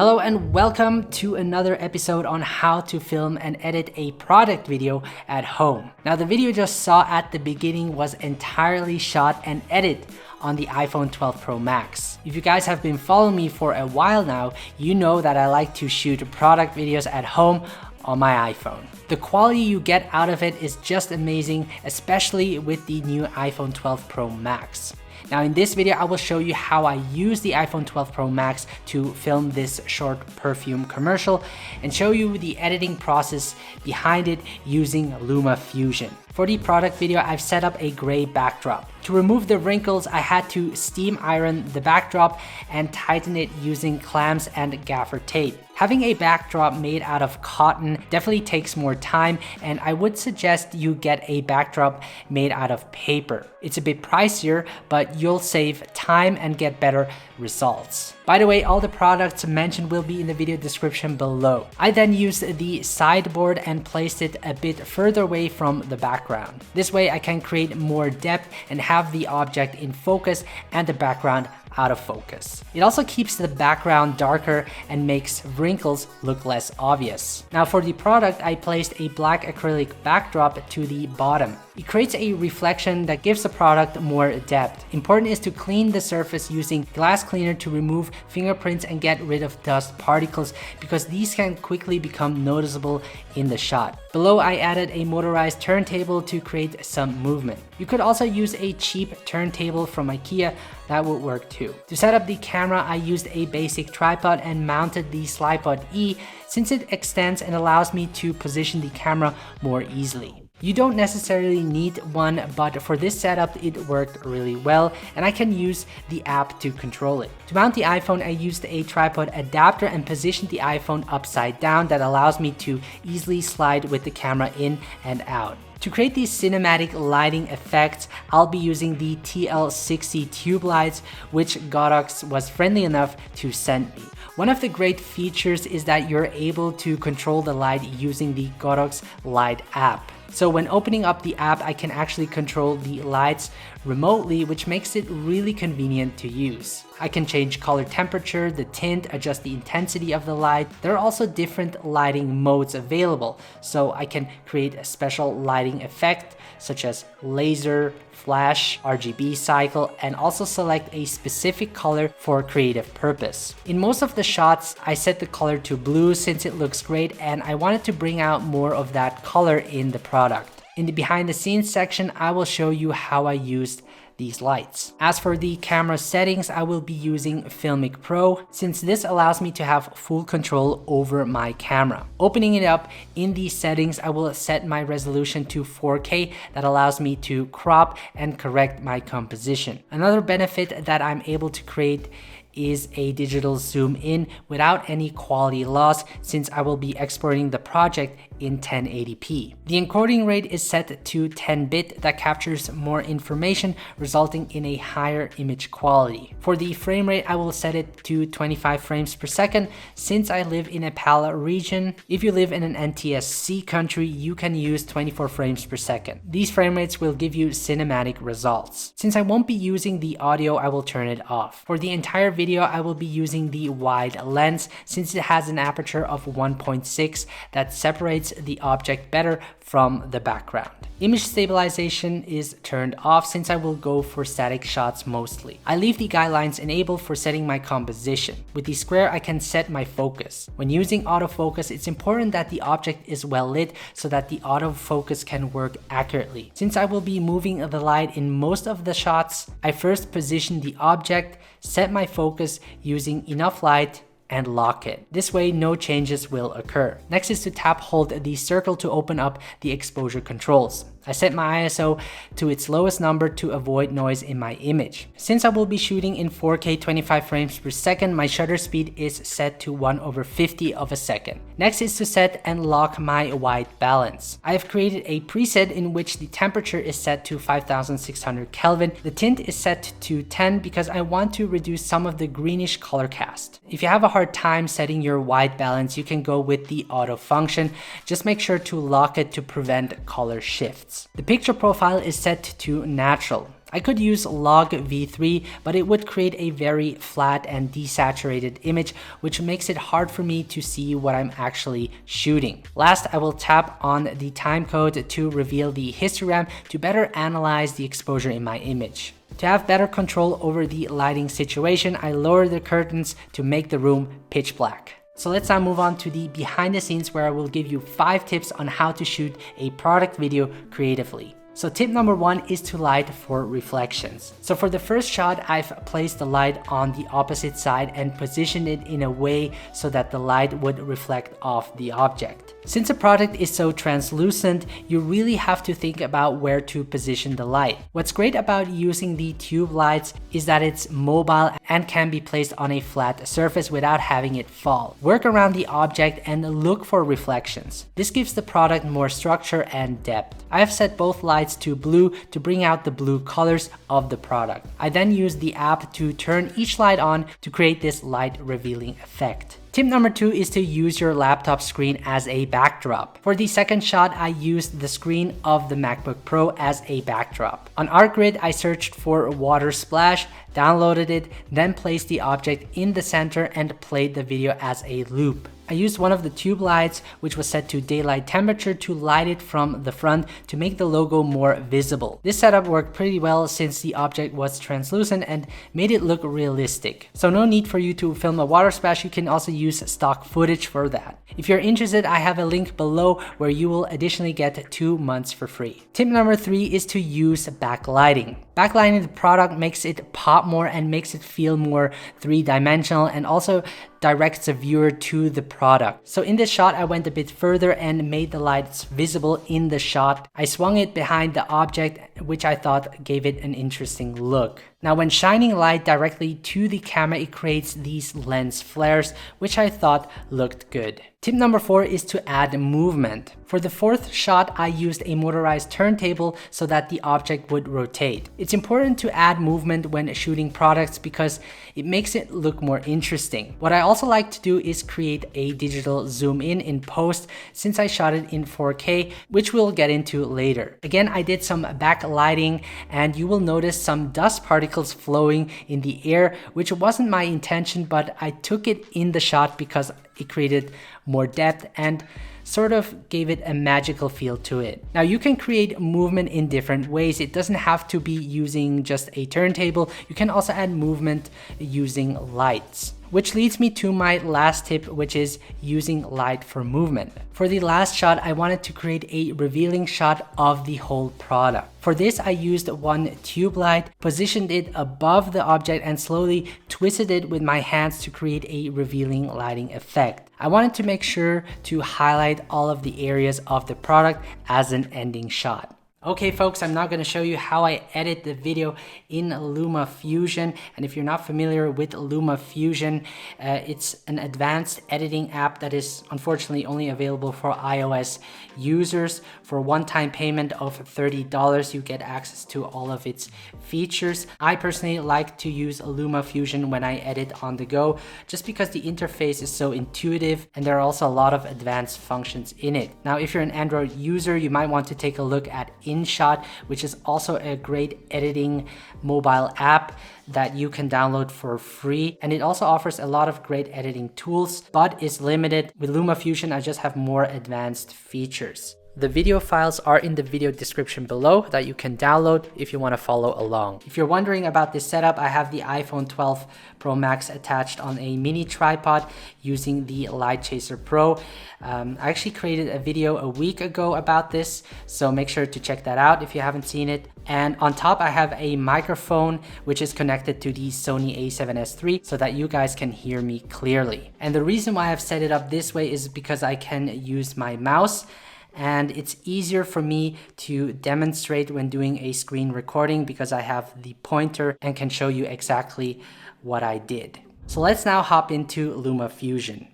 Hello and welcome to another episode on how to film and edit a product video at home. Now the video you just saw at the beginning was entirely shot and edited on the iPhone 12 Pro Max. If you guys have been following me for a while now, you know that I like to shoot product videos at home on my iPhone. The quality you get out of it is just amazing, especially with the new iPhone 12 Pro Max. Now in this video, I will show you how I use the iPhone 12 Pro Max to film this short perfume commercial and show you the editing process behind it using LumaFusion. For the product video, I've set up a gray backdrop. To remove the wrinkles, I had to steam iron the backdrop and tighten it using clamps and gaffer tape. Having a backdrop made out of cotton definitely takes more time, and I would suggest you get a backdrop made out of paper. It's a bit pricier, but you'll save time and get better results. By the way, all the products mentioned will be in the video description below. I then used the sideboard and placed it a bit further away from the background. This way I can create more depth and have the object in focus and the background out of focus. It also keeps the background darker and makes wrinkles look less obvious. Now for the product, I placed a black acrylic backdrop to the bottom. It creates a reflection that gives the product more depth. Important is to clean the surface using glass cleaner to remove fingerprints and get rid of dust particles because these can quickly become noticeable in the shot. Below, I added a motorized turntable to create some movement. You could also use a cheap turntable from IKEA, that would work too. To set up the camera, I used a basic tripod and mounted the SlidePod E since it extends and allows me to position the camera more easily. You don't necessarily need one, but for this setup, it worked really well, and I can use the app to control it. To mount the iPhone, I used a tripod adapter and positioned the iPhone upside down that allows me to easily slide with the camera in and out. To create these cinematic lighting effects, I'll be using the TL60 tube lights, which Godox was friendly enough to send me. One of the great features is that you're able to control the light using the Godox Light app. So when opening up the app, I can actually control the lights remotely, which makes it really convenient to use. I can change color temperature, the tint, adjust the intensity of the light. There are also different lighting modes available, so I can create a special lighting effect such as laser, flash, RGB cycle, and also select a specific color for creative purpose. In most of the shots, I set the color to blue since it looks great and I wanted to bring out more of that color in the product. In the behind the scenes section, I will show you how I used these lights. As for the camera settings, I will be using Filmic Pro since this allows me to have full control over my camera. Opening it up in these settings, I will set my resolution to 4K that allows me to crop and correct my composition. Another benefit that I'm able to create is a digital zoom in without any quality loss since I will be exporting the project in 1080p. The encoding rate is set to 10-bit that captures more information, resulting in a higher image quality. For the frame rate, I will set it to 25 frames per second since I live in a PAL region. If you live in an NTSC country, you can use 24 frames per second. These frame rates will give you cinematic results. Since I won't be using the audio, I will turn it off. For the entire video, I will be using the wide lens since it has an aperture of 1.6 that separates the object better from the background. Image stabilization is turned off since I will go for static shots mostly. I leave the guidelines enabled for setting my composition. With the square, I can set my focus. When using autofocus, it's important that the object is well lit so that the autofocus can work accurately. Since I will be moving the light in most of the shots, I first position the object, set my focus using enough light, and lock it. This way, no changes will occur. Next is to tap hold the circle to open up the exposure controls. I set my ISO to its lowest number to avoid noise in my image. Since I will be shooting in 4K 25 frames per second, my shutter speed is set to 1/50 of a second. Next is to set and lock my white balance. I have created a preset in which the temperature is set to 5600 Kelvin. The tint is set to 10 because I want to reduce some of the greenish color cast. If you have a hard time setting your white balance, you can go with the auto function. Just make sure to lock it to prevent color shifts. The picture profile is set to natural. I could use log v3, but it would create a very flat and desaturated image, which makes it hard for me to see what I'm actually shooting. Last, I will tap on the timecode to reveal the histogram to better analyze the exposure in my image. To have better control over the lighting situation, I lower the curtains to make the room pitch black. So let's now move on to the behind the scenes, where I will give you 5 tips on how to shoot a product video creatively. So tip number 1 is to light for reflections. So for the first shot, I've placed the light on the opposite side and positioned it in a way so that the light would reflect off the object. Since a product is so translucent, you really have to think about where to position the light. What's great about using the tube lights is that it's mobile and can be placed on a flat surface without having it fall. Work around the object and look for reflections. This gives the product more structure and depth. I have set both lights to blue to bring out the blue colors of the product. I then use the app to turn each light on to create this light revealing effect. Tip number 2 is to use your laptop screen as a backdrop. For the second shot, I used the screen of the MacBook Pro as a backdrop. On ArtGrid, I searched for water splash, downloaded it, then placed the object in the center and played the video as a loop. I used one of the tube lights, which was set to daylight temperature, to light it from the front to make the logo more visible. This setup worked pretty well since the object was translucent and made it look realistic. So no need for you to film a water splash, you can also use stock footage for that. If you're interested, I have a link below where you will additionally get 2 months for free. Tip number 3 is to use backlighting. Backlighting the product makes it pop more and makes it feel more three-dimensional, and also directs the viewer to the product. So in this shot, I went a bit further and made the lights visible in the shot. I swung it behind the object, which I thought gave it an interesting look. Now, when shining light directly to the camera, it creates these lens flares, which I thought looked good. Tip number 4 is to add movement. For the fourth shot, I used a motorized turntable so that the object would rotate. It's important to add movement when shooting products because it makes it look more interesting. What I also like to do is create a digital zoom in post, since I shot it in 4K, which we'll get into later. Again, I did some backlighting and you will notice some dust particles flowing in the air, which wasn't my intention, but I took it in the shot because it created more depth and sort of gave it a magical feel to it. Now, you can create movement in different ways. It doesn't have to be using just a turntable. You can also add movement using lights. Which leads me to my last tip, which is using light for movement. For the last shot, I wanted to create a revealing shot of the whole product. For this, I used one tube light, positioned it above the object, and slowly twisted it with my hands to create a revealing lighting effect. I wanted to make sure to highlight all of the areas of the product as an ending shot. Okay folks, I'm now going to show you how I edit the video in LumaFusion. And if you're not familiar with LumaFusion, it's an advanced editing app that is unfortunately only available for iOS users. For a one-time payment of $30, you get access to all of its features. I personally like to use LumaFusion when I edit on the go, just because the interface is so intuitive and there are also a lot of advanced functions in it. Now, if you're an Android user, you might want to take a look at InShot, which is also a great editing mobile app that you can download for free. And it also offers a lot of great editing tools, but is limited. With LumaFusion, I just have more advanced features. The video files are in the video description below that you can download if you want to follow along. If you're wondering about this setup, I have the iPhone 12 Pro Max attached on a mini tripod using the Light Chaser Pro. I actually created a video a week ago about this, so make sure to check that out if you haven't seen it. And on top, I have a microphone which is connected to the Sony a7S III so that you guys can hear me clearly. And the reason why I've set it up this way is because I can use my mouse, and it's easier for me to demonstrate when doing a screen recording because I have the pointer and can show you exactly what I did. So let's now hop into LumaFusion.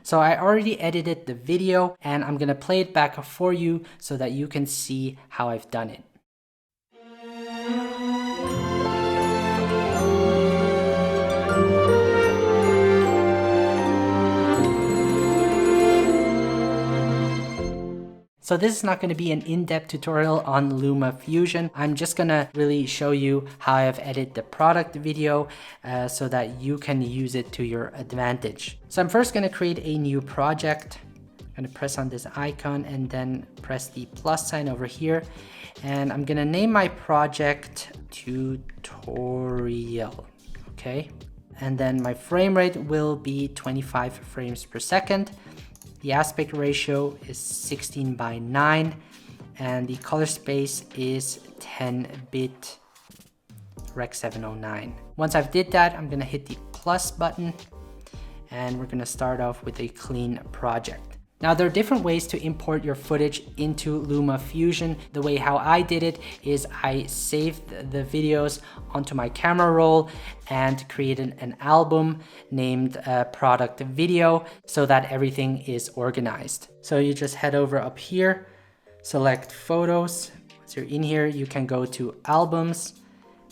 So I already edited the video and I'm gonna play it back for you so that you can see how I've done it. So this is not going to be an in-depth tutorial on LumaFusion. I'm just going to really show you how I've edited the product video so that you can use it to your advantage. So I'm first going to create a new project. I'm going to press on this icon and then press the plus sign over here. And I'm going to name my project tutorial. Okay. And then my frame rate will be 25 frames per second. The aspect ratio is 16:9 and the color space is 10-bit Rec 709. Once I've did that, I'm gonna hit the plus button and we're gonna start off with a clean project. Now there are different ways to import your footage into LumaFusion. The way how I did it is I saved the videos onto my camera roll and created an album named product video so that everything is organized. So you just head over up here, select photos. Once you're in here, you can go to albums,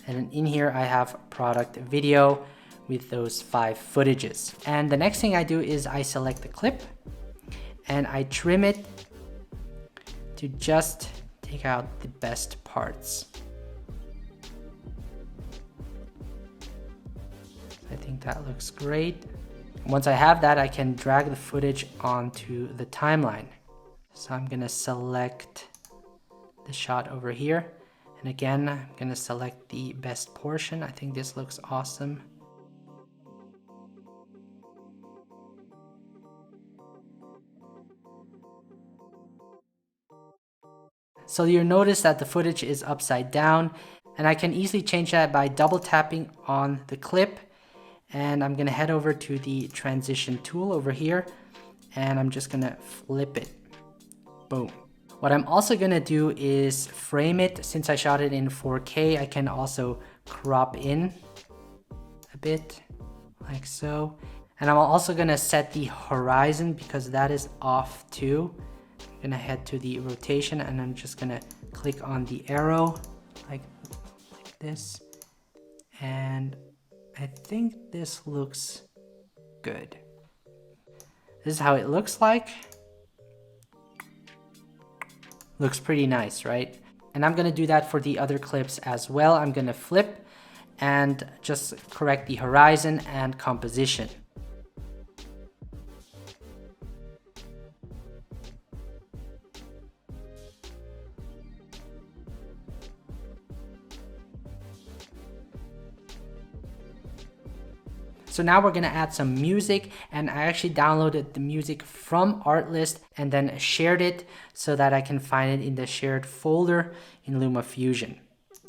and then in here I have product video with those 5 footages. And the next thing I do is I select the clip and I trim it to just take out the best parts. I think that looks great. Once I have that, I can drag the footage onto the timeline. So I'm gonna select the shot over here. And again, I'm gonna select the best portion. I think this looks awesome. So you'll notice that the footage is upside down, and I can easily change that by double tapping on the clip. And I'm gonna head over to the transition tool over here, and I'm just gonna flip it. Boom. What I'm also gonna do is frame it. Since I shot it in 4K, I can also crop in a bit, like so. And I'm also gonna set the horizon because that is off too. I'm gonna head to the rotation and I'm just gonna click on the arrow like this. And I think this looks good. This is how it looks like. Looks pretty nice, right? And I'm gonna do that for the other clips as well. I'm gonna flip and just correct the horizon and composition. So now we're gonna add some music, and I actually downloaded the music from Artlist and then shared it so that I can find it in the shared folder in LumaFusion.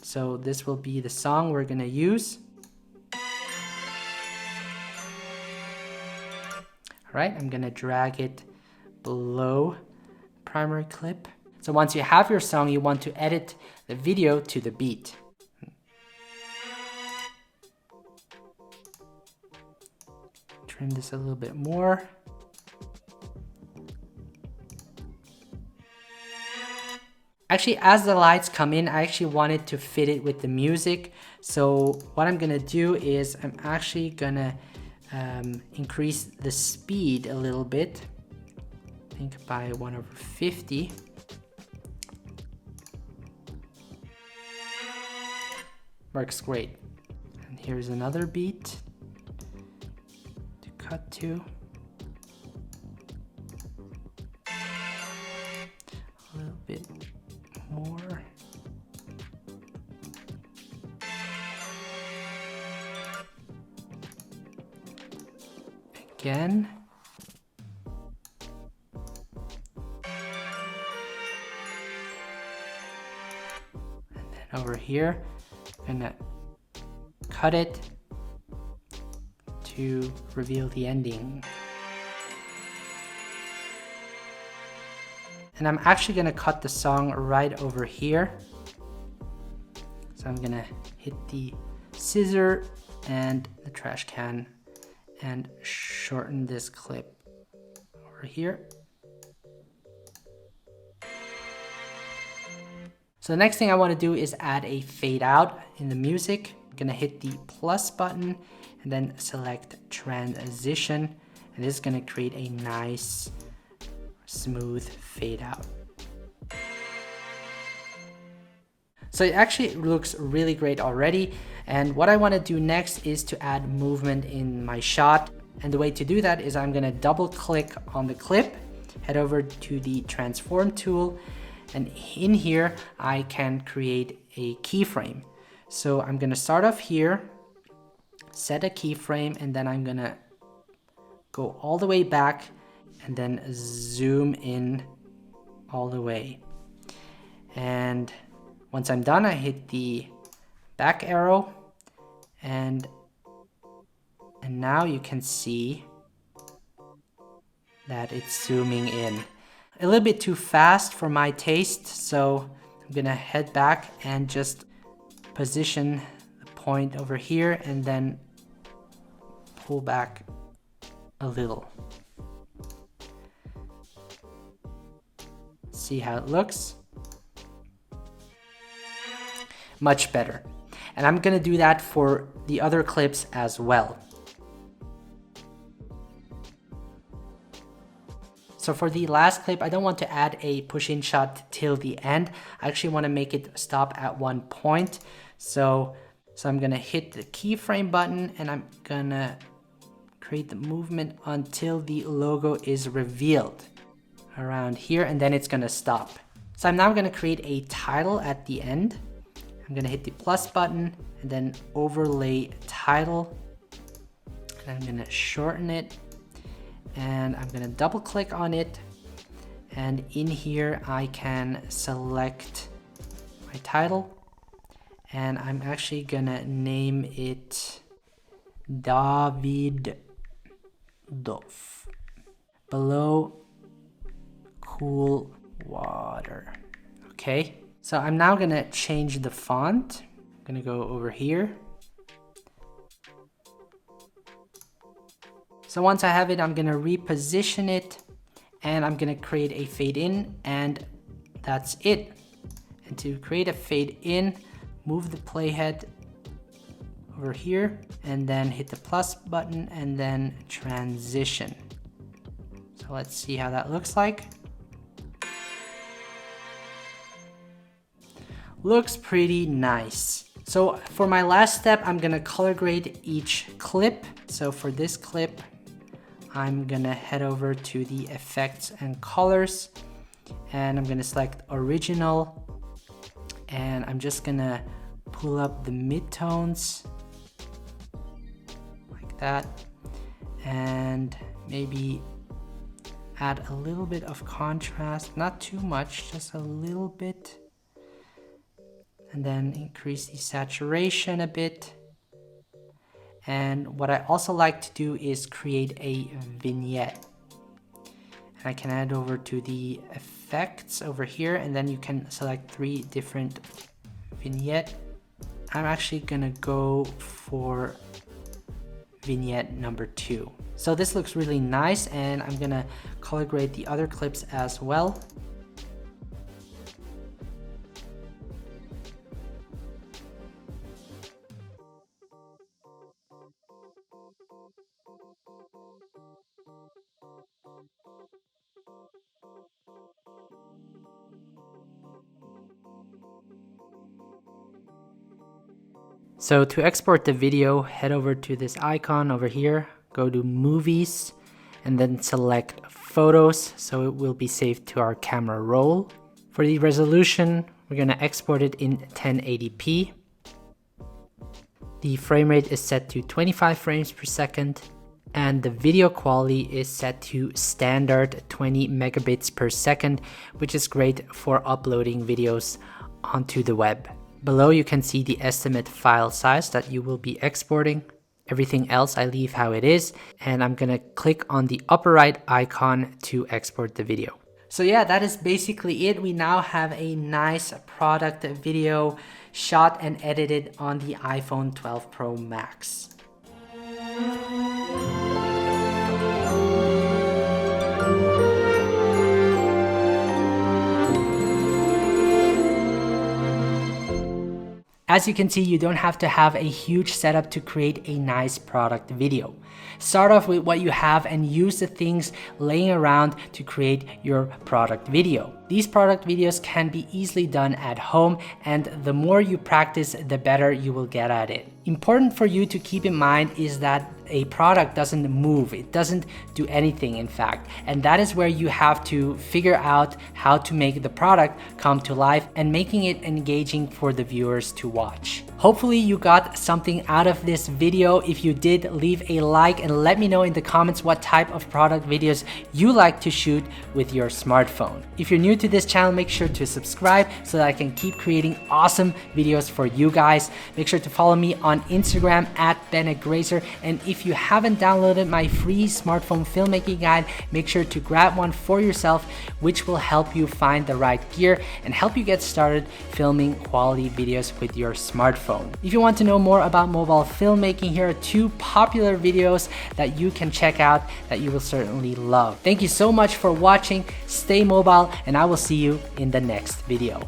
So this will be the song we're gonna use. All right, I'm gonna drag it below primary clip. So once you have your song, you want to edit the video to the beat. Trim this a little bit more. Actually, as the lights come in, I actually wanted to fit it with the music. So what I'm gonna do is I'm actually gonna increase the speed a little bit. I think by 1/50. Works great. And here's another beat to cut to. A little bit more. Again. And then over here, I'm gonna cut it to reveal the ending. And I'm actually gonna cut the song right over here. So I'm gonna hit the scissor and the trash can and shorten this clip over here. So the next thing I want to do is add a fade out in the music. I'm gonna hit the plus button and then select transition, and this is gonna create a nice smooth fade out. So it actually looks really great already. And what I want to do next is to add movement in my shot. And the way to do that is I'm going to double click on the clip, head over to the transform tool, and in here I can create a keyframe. So I'm going to start off here, set a keyframe, and then I'm going to go all the way back and then zoom in all the way. And once I'm done, I hit the back arrow, and now you can see that it's zooming in. A little bit too fast for my taste, so I'm gonna head back and just position the point over here and then pull back a little. See how it looks? Much better. And I'm gonna do that for the other clips as well. So for the last clip, I don't want to add a push-in shot till the end. I actually want to make it stop at one point. So I'm gonna hit the keyframe button and I'm gonna create the movement until the logo is revealed around here, and then it's gonna stop. So I'm now gonna create a title at the end. I'm gonna hit the plus button and then overlay title, and I'm gonna shorten it, and I'm gonna double click on it, and in here I can select my title, and I'm actually gonna name it David Dov below cool water. Okay, so I'm now gonna change the font. I'm gonna go over here. So once I have it, I'm gonna reposition it, and I'm gonna create a fade in, and that's it. And to create a fade in, move the playhead over here, and then hit the plus button, and then transition. So let's see how that looks like. Looks pretty nice. So for my last step, I'm gonna color grade each clip. So for this clip, I'm gonna head over to the effects and colors, and I'm gonna select original, and I'm just gonna pull up the midtones like that, and maybe add a little bit of contrast, not too much, just a little bit, and then increase the saturation a bit. And what I also like to do is create a vignette. And I can head over to the effects over here, and then you can select 3 different vignette. I'm actually gonna go for vignette number 2. So this looks really nice, and I'm gonna color grade the other clips as well. So to export the video, head over to this icon over here, go to movies, and then select photos, so it will be saved to our camera roll. For the resolution, we're gonna export it in 1080p. The frame rate is set to 25 frames per second, and the video quality is set to standard 20 megabits per second, which is great for uploading videos onto the web. Below you can see the estimate file size that you will be exporting. Everything else I leave how it is, and I'm gonna click on the upper right icon to export the video. So yeah, that is basically it. We now have a nice product video shot and edited on the iPhone 12 Pro Max. As you can see, you don't have to have a huge setup to create a nice product video. Start off with what you have and use the things laying around to create your product video. These product videos can be easily done at home, and the more you practice, the better you will get at it. Important for you to keep in mind is that a product doesn't move, it doesn't do anything in fact, and that is where you have to figure out how to make the product come to life and making it engaging for the viewers to watch. Hopefully you got something out of this video. If you did, leave a like and let me know in the comments what type of product videos you like to shoot with your smartphone. If you're new to this channel, make sure to subscribe so that I can keep creating awesome videos for you guys. Make sure to follow me on Instagram at BennetGrazer, and if you haven't downloaded my free smartphone filmmaking guide, make sure to grab one for yourself, which will help you find the right gear and help you get started filming quality videos with your smartphone. If you want to know more about mobile filmmaking, here are 2 popular videos that you can check out that you will certainly love. Thank you so much for watching. Stay mobile, and I will see you in the next video.